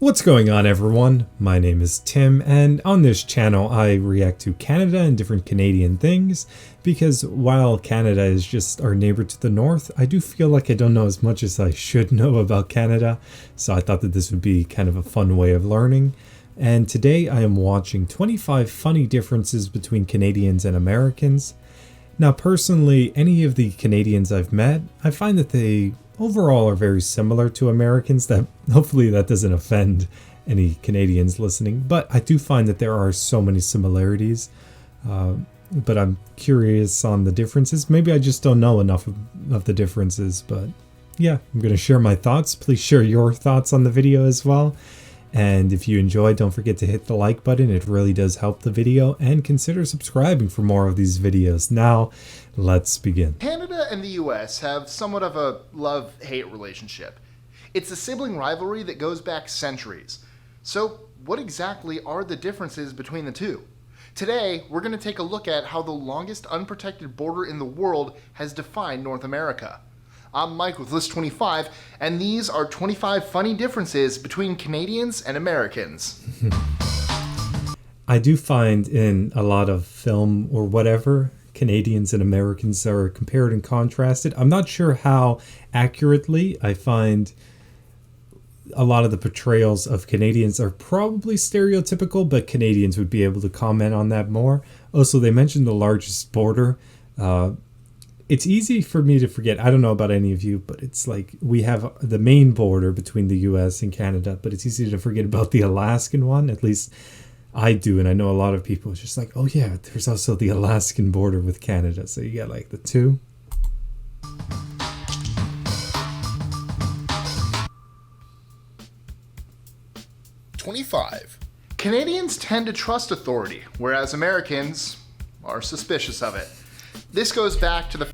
What's going on, everyone? My name is Tim, and on this channel I react to Canada and different Canadian things, because while Canada is just our neighbor to the north, I do feel like I don't know as much as I should know about Canada, so I thought that this would be kind of a fun way of learning. And today I am watching 25 funny differences between Canadians and Americans. Now personally, any of the Canadians I've met, I find that they overall are very similar to Americans. That hopefully that doesn't offend any Canadians listening, but I do find that there are so many similarities. But I'm curious on the differences. Maybe I just don't know enough of the differences, but yeah, I'm going to share my thoughts. Please share your thoughts on the video as well. And if you enjoyed, don't forget to hit the like button. It really does help the video, and consider subscribing for more of these videos. Now, let's begin. Canada and the US have somewhat of a love-hate relationship. It's a sibling rivalry that goes back centuries. So, what exactly are the differences between the two? Today, we're going to take a look at how the longest unprotected border in the world has defined North America. I'm Mike with List 25, and these are 25 funny differences between Canadians and Americans. I do find in a lot of film or whatever, Canadians and Americans are compared and contrasted. I'm not sure how accurately. I find a lot of the portrayals of Canadians are probably stereotypical, but Canadians would be able to comment on that more. Also, they mentioned the largest border. It's easy for me to forget. I don't know about any of you, but it's like we have the main border between the US and Canada, but it's easy to forget about the Alaskan one. At least I do, and I know a lot of people. It's just like, oh yeah, there's also the Alaskan border with Canada. So you got like the two. Canadians tend to trust authority, whereas Americans are suspicious of it. This goes back to the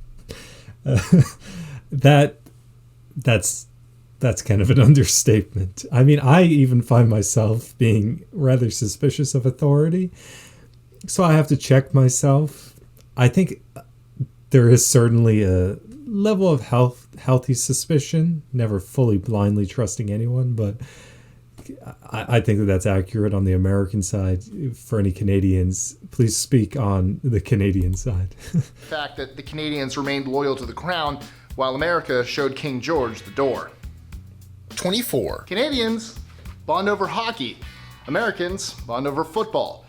that's kind of an understatement. I mean, I even find myself being rather suspicious of authority, so I have to check myself. I think there is certainly a level of healthy suspicion, never fully blindly trusting anyone, but I think that that's accurate on the American side. For any Canadians, please speak on the Canadian side. The fact that the Canadians remained loyal to the crown, while America showed King George the door. 24. Canadians bond over hockey. Americans bond over football.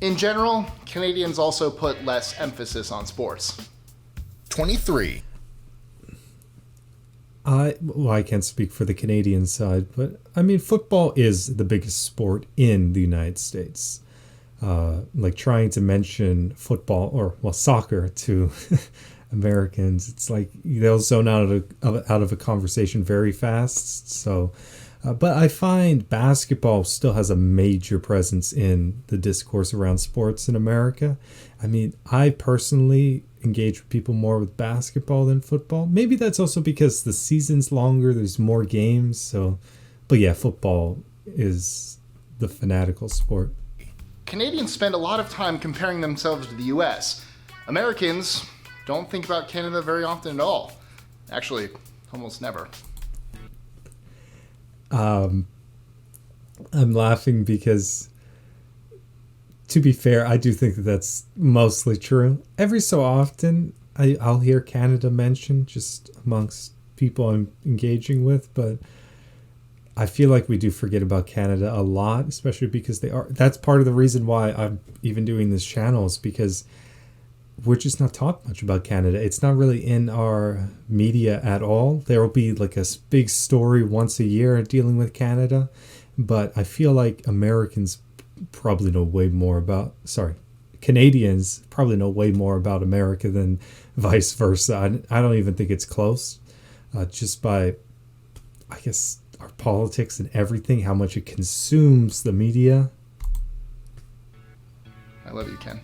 In general, Canadians also put less emphasis on sports. 23. I can't speak for the Canadian side, but I mean, football is the biggest sport in the United States. Like trying to mention football or soccer to Americans, it's like they'll zone out of a conversation very fast. So, but I find basketball still has a major presence in the discourse around sports in America. I mean, I personally engage with people more with basketball than football. Maybe that's also because the season's longer, there's more games. So, but yeah, football is the fanatical sport. Canadians spend a lot of time comparing themselves to the US. Americans don't think about Canada very often at all. Actually, almost never. I'm laughing because, to be fair, I do think that that's mostly true. Every so often, I'll hear Canada mentioned just amongst people I'm engaging with, but I feel like we do forget about Canada a lot, especially because that's part of the reason why I'm even doing this channel, is because we're just not taught much about Canada. It's not really in our media at all. There will be like a big story once a year dealing with Canada, but I feel like Canadians probably know way more about America than vice versa. I don't even think it's close. Just by, I guess, our politics and everything, how much it consumes the media. I love you, Ken.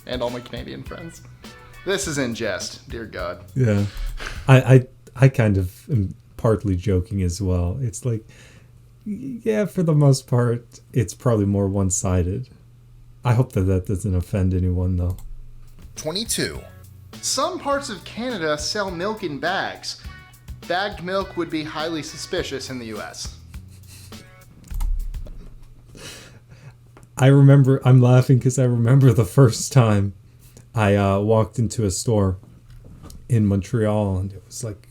And all my Canadian friends. This is in jest, dear God. Yeah. I kind of am partly joking as well. It's like, yeah, for the most part, it's probably more one-sided. I hope that doesn't offend anyone, though. 22. Some parts of Canada sell milk in bags. bagged milk would be highly suspicious in the US. I'm laughing because I remember the first time I walked into a store in Montreal, and it was like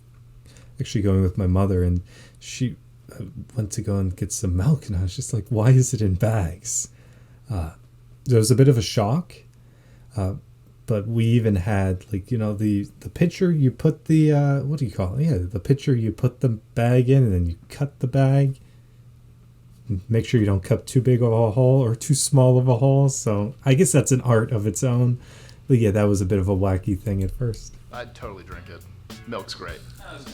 actually going with my mother, and she went to go and get some milk, and I was just like, why is it in bags? There was a bit of a shock, but we even had, like, the pitcher you put the, what do you call it? Yeah, the pitcher you put the bag in, and then you cut the bag. Make sure you don't cut too big of a hole or too small of a hole. So I guess that's an art of its own. But yeah, that was a bit of a wacky thing at first. I'd totally drink it. Milk's great.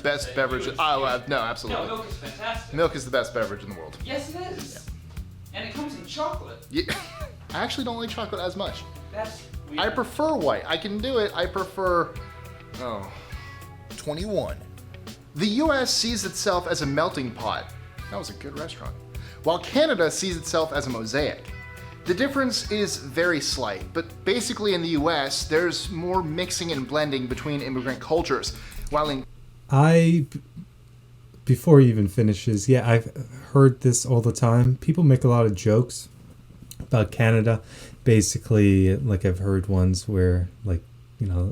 Best beverage. Oh, no, absolutely. No, milk is fantastic. Milk is the best beverage in the world. Yes, it is. Yeah. And it comes in chocolate. Yeah. I actually don't like chocolate as much. That's weird. I prefer white. I can do it. I prefer. Oh. 21. The US sees itself as a melting pot. That was a good restaurant. While Canada sees itself as a mosaic. The difference is very slight, but basically in the US, there's more mixing and blending between immigrant cultures, while in Before he even finishes, yeah, I've heard this all the time. People make a lot of jokes about Canada. Basically, like, I've heard ones where, like,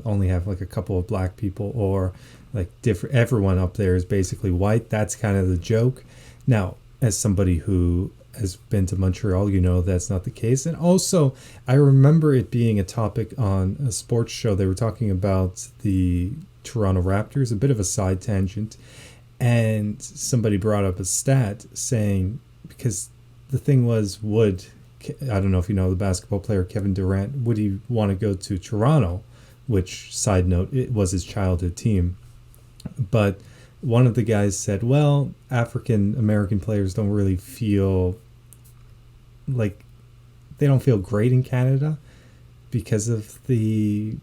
only have like a couple of black people, or like everyone up there is basically white. That's kind of the joke. Now, as somebody who has been to Montreal, that's not the case. And also, I remember it being a topic on a sports show. They were talking about the Toronto Raptors, a bit of a side tangent. And somebody brought up a stat saying, because the thing was, I don't know if you know the basketball player Kevin Durant, would he want to go to Toronto? Which, side note, it was his childhood team. But one of the guys said, well, African American players don't really feel like, they don't feel great in Canada because of the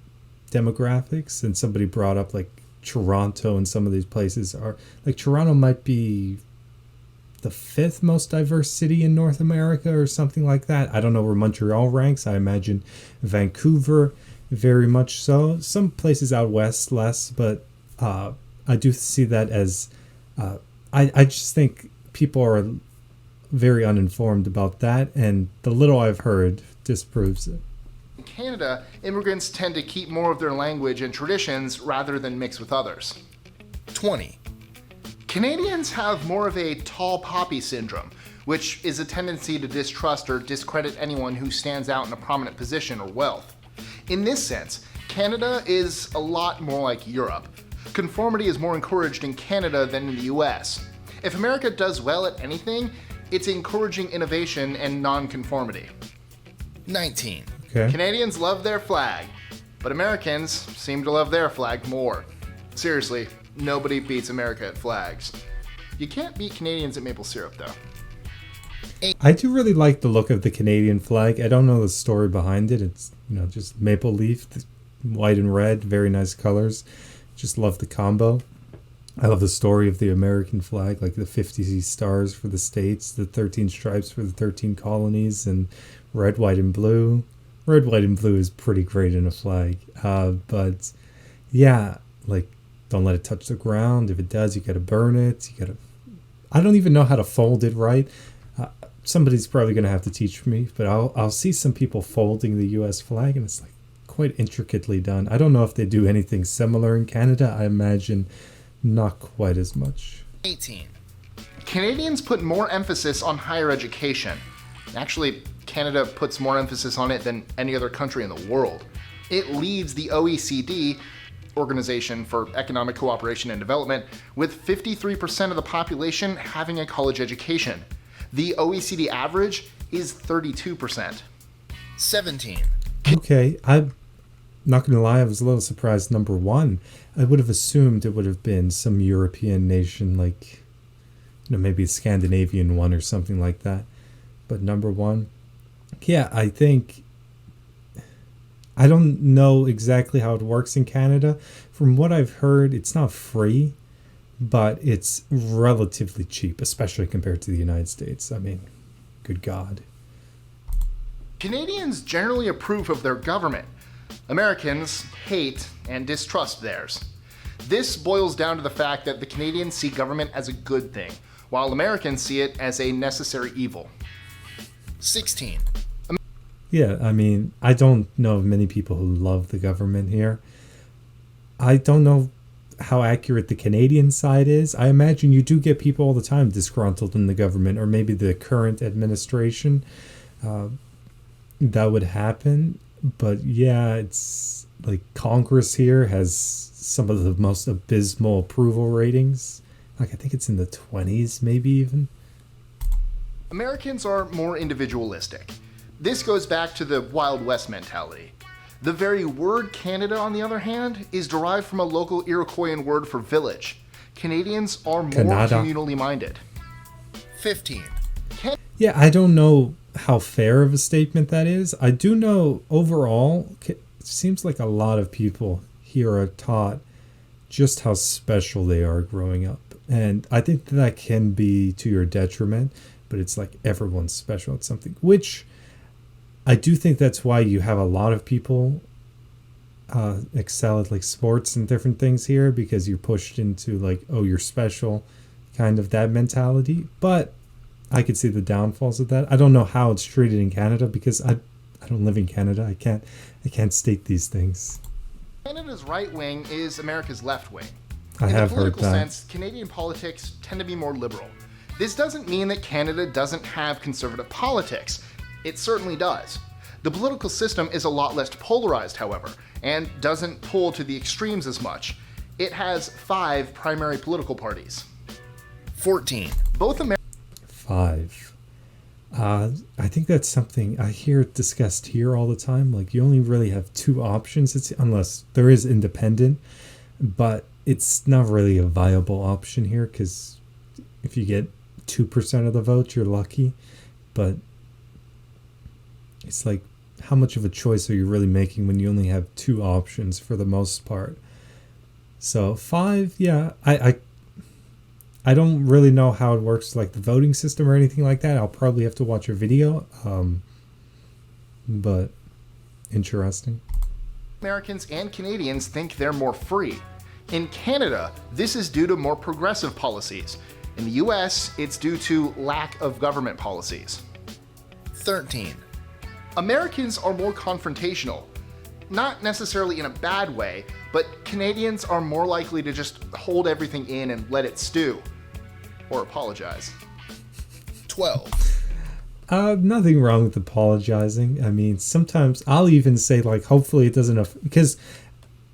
demographics. And somebody brought up, like, Toronto and some of these places are, like, Toronto might be the 5th most diverse city in North America or something like that. I don't know where Montreal ranks. I imagine Vancouver, very much so. Some places out west less, but I do see that as I just think people are very uninformed about that, and the little I've heard disproves it. In Canada, immigrants tend to keep more of their language and traditions rather than mix with others. 20. Canadians have more of a tall poppy syndrome, which is a tendency to distrust or discredit anyone who stands out in a prominent position or wealth. In this sense, Canada is a lot more like Europe. Conformity is more encouraged in Canada than in the US. If America does well at anything, it's encouraging innovation and non-conformity. 19. Okay. Canadians love their flag, but Americans seem to love their flag more. Seriously, nobody beats America at flags. You can't beat Canadians at maple syrup, though. I do really like the look of the Canadian flag. I don't know the story behind it. It's, just maple leaf, white and red, very nice colors. Just love the combo. I love the story of the American flag, like the 50 stars for the states, the 13 stripes for the 13 colonies, and red, white, and blue. Red, white, and blue is pretty great in a flag. But yeah, like, don't let it touch the ground. If it does, you gotta burn it. I don't even know how to fold it right. Somebody's probably gonna have to teach me, but I'll see some people folding the U.S. flag, and it's like quite intricately done. I don't know if they do anything similar in Canada. I imagine not quite as much. 18. Canadians put more emphasis on higher education. Actually, Canada puts more emphasis on it than any other country in the world. It leads the OECD, Organization for Economic Cooperation and Development, with 53% of the population having a college education. The OECD average is 32%. 17. Okay, I'm not going to lie, I was a little surprised. Number one, I would have assumed it would have been some European nation, like, maybe a Scandinavian one or something like that. But number one, yeah, I think, I don't know exactly how it works in Canada. From what I've heard, it's not free, but it's relatively cheap, especially compared to the United States. I mean, good God. Canadians generally approve of their government. Americans hate and distrust theirs. This boils down to the fact that the Canadians see government as a good thing, while Americans see it as a necessary evil. 16. Yeah, I mean, I don't know of many people who love the government here. I don't know how accurate the Canadian side is. I imagine you do get people all the time disgruntled in the government, or maybe the current administration. That would happen. But yeah, it's like Congress here has some of the most abysmal approval ratings. Like, I think it's in the 20s, maybe even. Americans are more individualistic. This goes back to the Wild West mentality. The very word Canada, on the other hand, is derived from a local Iroquoian word for village. Canadians are more Canada. communally minded. 15. Yeah, I don't know how fair of a statement that is. I do know overall, it seems like a lot of people here are taught just how special they are growing up. And I think that can be to your detriment, but it's like everyone's special at something, which I do think that's why you have a lot of people excel at like sports and different things here, because you're pushed into like, oh, you're special, kind of that mentality. But I could see the downfalls of that. I don't know how it's treated in Canada because I don't live in Canada. I can't state these things. Canada's right wing is America's left wing. I In have the heard political that. sense, Canadian politics tend to be more liberal. This doesn't mean that Canada doesn't have conservative politics. It certainly does. The political system is a lot less polarized, however, and doesn't pull to the extremes as much. It has 5 primary political parties. 14. Both American 5. I think that's something I hear it discussed here all the time. Like, you only really have 2 options, unless there is independent, but it's not really a viable option here, because if you get 2% of the vote, you're lucky. But it's like, how much of a choice are you really making when you only have 2 options for the most part? So 5, yeah, I don't really know how it works, like the voting system or anything like that. I'll probably have to watch a video, but interesting. Americans and Canadians think they're more free. In Canada, this is due to more progressive policies. In the US, it's due to lack of government policies. 13. Americans are more confrontational. Not necessarily in a bad way, but Canadians are more likely to just hold everything in and let it stew. Or apologize. 12. Nothing wrong with apologizing. I mean, sometimes I'll even say, like, hopefully it doesn't, because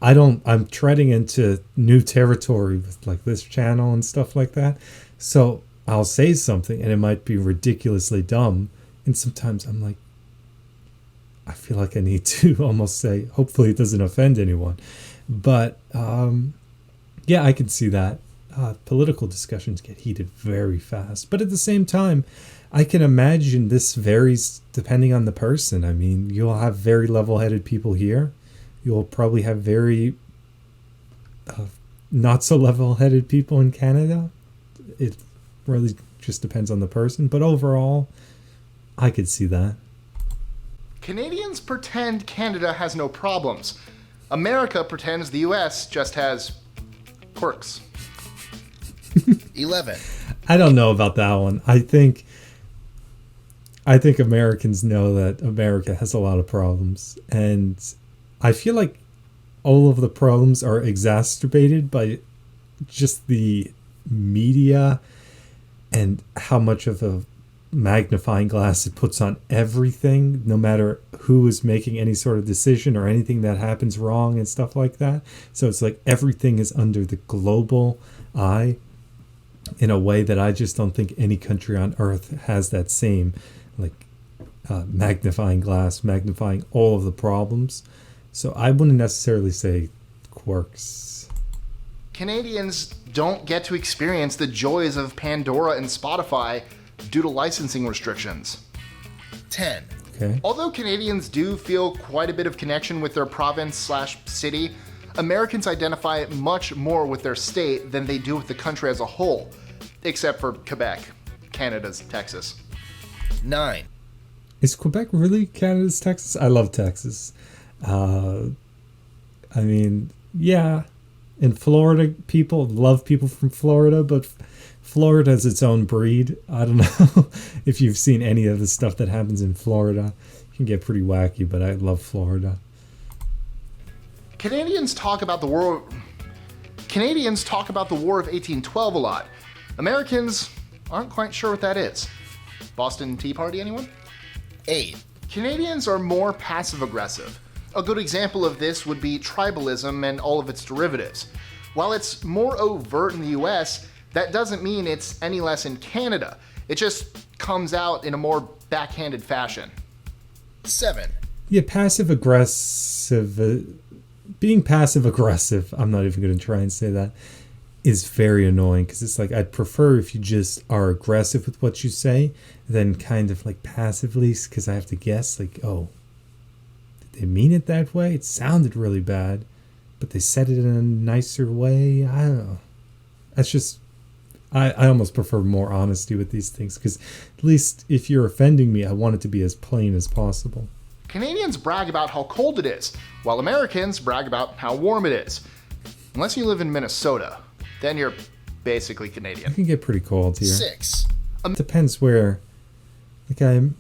I'm treading into new territory with like this channel and stuff like that. So I'll say something and it might be ridiculously dumb. And sometimes I'm like, I feel like I need to almost say, hopefully it doesn't offend anyone. But yeah, I can see that. Political discussions get heated very fast. But at the same time, I can imagine this varies depending on the person. I mean, you'll have very level-headed people here. You'll probably have very not so level-headed people in Canada. It really just depends on the person. But overall, I could see that. Canadians pretend Canada has no problems. America pretends the US just has quirks. 11. I don't know about that one. I think Americans know that America has a lot of problems, and I feel like all of the problems are exacerbated by just the media and how much of a magnifying glass it puts on everything, no matter who is making any sort of decision or anything that happens wrong and stuff like that. So it's like everything is under the global eye in a way that I just don't think any country on earth has that same like magnifying glass, magnifying all of the problems. So I wouldn't necessarily say quirks. Canadians don't get to experience the joys of Pandora and Spotify due to licensing restrictions. 10. Okay. Although Canadians do feel quite a bit of connection with their province/city, Americans identify much more with their state than they do with the country as a whole, except for Quebec, Canada's Texas. 9. Is Quebec really Canada's Texas? I love Texas. I mean, yeah, And Florida people love people from Florida, but Florida has its own breed. I don't know if you've seen any of the stuff that happens in Florida. It can get pretty wacky, but I love Florida. Canadians talk about the War of 1812 a lot. Americans aren't quite sure what that is. Boston Tea Party, anyone? 8, Canadians are more passive-aggressive. A good example of this would be tribalism and all of its derivatives. While it's more overt in the US, that doesn't mean it's any less in Canada. It just comes out in a more backhanded fashion. 7, Yeah, passive aggressive. Being passive aggressive, I'm not even going to try and say that, is very annoying because it's like I'd prefer if you just are aggressive with what you say than kind of like passively, because I have to guess like, oh, did they mean it that way? It sounded really bad, but they said it in a nicer way. I don't know. That's just, I almost prefer more honesty with these things because at least if you're offending me, I want it to be as plain as possible. Canadians brag about how cold it is, while Americans brag about how warm it is. Unless you live in Minnesota, then you're basically It Canadian. can get pretty cold here. 6, Depends where. Like I'm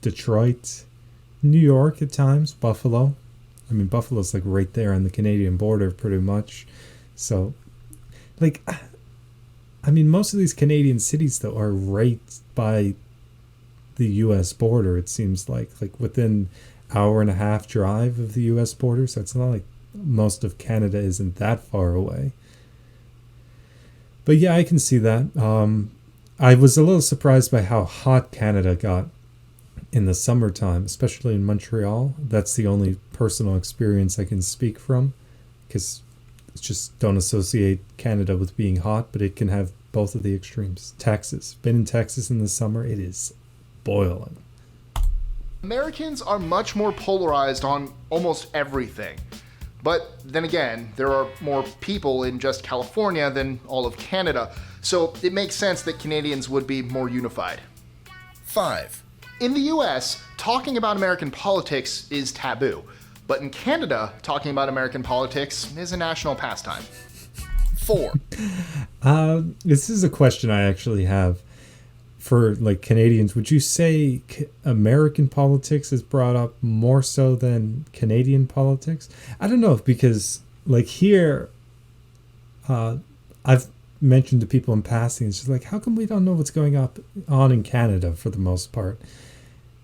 Detroit, New York at times, Buffalo. I mean, Buffalo's like right there on the Canadian border pretty much. So, like, I mean, most of these Canadian cities though are right by the U.S. border. It seems like within hour and a half drive of the U.S. border. So it's not like most of Canada isn't that far away. But yeah, I can see that. I was a little surprised by how hot Canada got in the summertime, especially in Montreal. That's the only personal experience I can speak from, because just don't associate Canada with being hot, but it can have both of the extremes. Texas. Been in Texas in the summer. It is boiling. Americans are much more polarized on almost everything. But then again, there are more people in just California than all of Canada, so it makes sense that Canadians would be more unified. 5, In the US, talking about American politics is taboo, but in Canada, talking about American politics is a national pastime. 4, This is a question I actually have for like Canadians. Would you say American politics is brought up more so than Canadian politics? I don't know, because like here, I've mentioned to people in passing, it's just like, how come we don't know what's going on in Canada for the most part?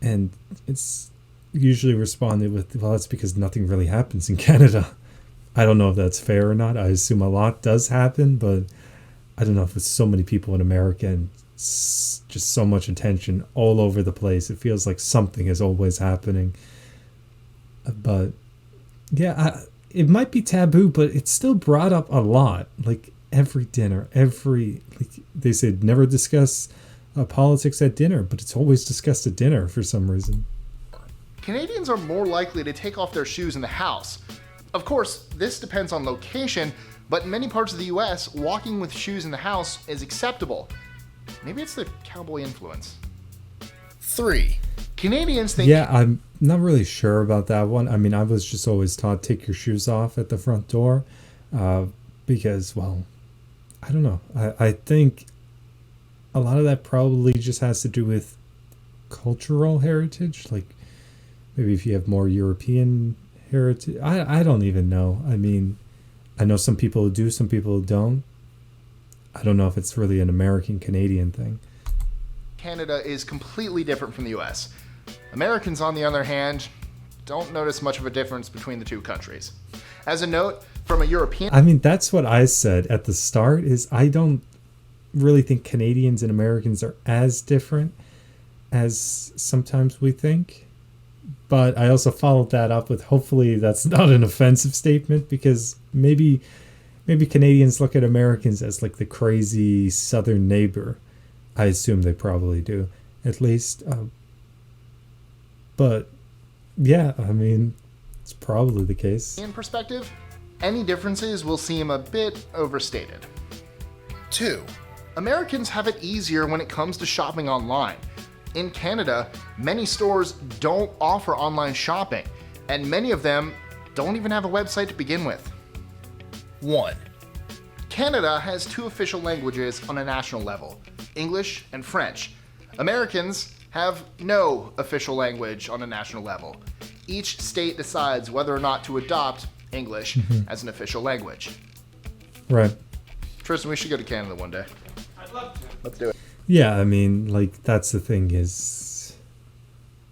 And it's usually responded with, well, that's because nothing really happens in Canada. I don't know if that's fair or not. I assume a lot does happen, but I don't know if it's so many people in America and just so much attention all over the place. It feels like something is always happening. But yeah, it might be taboo, but it's still brought up a lot. Like every dinner, like they said, never discuss politics at dinner, but it's always discussed at dinner for some reason. Canadians are more likely to take off their shoes in the house. Of course, this depends on location, but in many parts of the US, walking with shoes in the house is acceptable. Maybe it's the cowboy influence. 3, Canadians think Yeah, I'm not really sure about that one. I mean, I was just always taught take your shoes off at the front door because, well, I don't know. I think a lot of that probably just has to do with cultural heritage. Like maybe if you have more European heritage. I don't even know. I mean, I know some people who do, some people who don't. I don't know if it's really an American-Canadian thing. Canada is completely different from the US. Americans, on the other hand, don't notice much of a difference between the two countries. As a note, from a European I mean, that's what I said at the start, is I don't really think Canadians and Americans are as different as sometimes we think. But I also followed that up with, hopefully that's not an offensive statement, because maybe Canadians look at Americans as like the crazy southern neighbor. I assume they probably do, at least. But yeah, I mean, it's probably the case. perspective, any differences will seem a bit overstated. 2, Americans have it easier when it comes to shopping online. In Canada, many stores don't offer online shopping, and many of them don't even have a website to begin with. 1. Canada has two official languages on a national level, English and French. Americans have no official language on a national level. Each state decides whether or not to adopt English as an official language. Right. Tristan, we should go to Canada one day. I'd love to. Let's do it. Yeah, I mean, like, that's the thing is,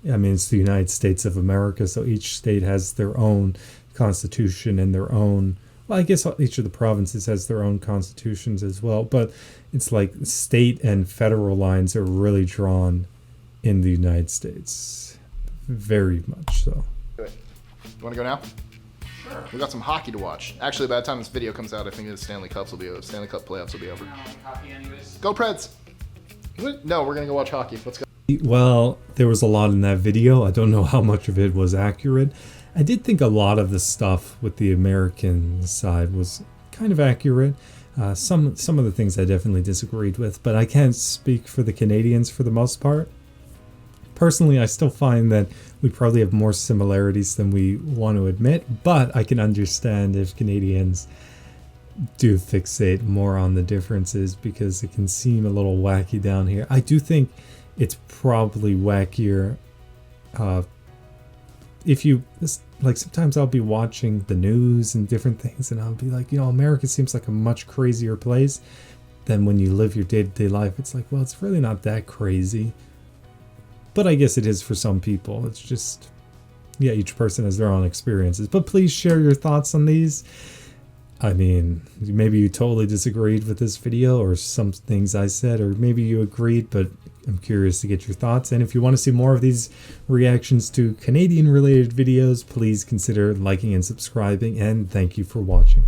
I mean, it's the United States of America, so each state has their own constitution and their own, well, I guess each of the provinces has their own constitutions as well, but it's like state and federal lines are really drawn in the United States. Very much so. Do it. You want to go now? Sure. We got some hockey to watch. Actually, by the time this video comes out, I think the Stanley Cup playoffs will be over. I don't like hockey anyways. Go Preds! What? No, we're gonna go watch hockey. Let's go. Well, there was a lot in that video. I don't know how much of it was accurate. I did think a lot of the stuff with the American side was kind of accurate. Some of the things I definitely disagreed with, but I can't speak for the Canadians for the most part. Personally, I still find that we probably have more similarities than we want to admit, but I can understand if Canadians do fixate more on the differences because it can seem a little wacky down here. I do think it's probably wackier if you, like, sometimes I'll be watching the news and different things and I'll be like, you know, America seems like a much crazier place than when you live your day-to-day life. It's like, well, it's really not that crazy. But I guess it is for some people. It's just, yeah, each person has their own experiences. But please share your thoughts on these. I mean, maybe you totally disagreed with this video or some things I said, or maybe you agreed, but I'm curious to get your thoughts. And if you want to see more of these reactions to Canadian related videos, please consider liking and subscribing, and thank you for watching.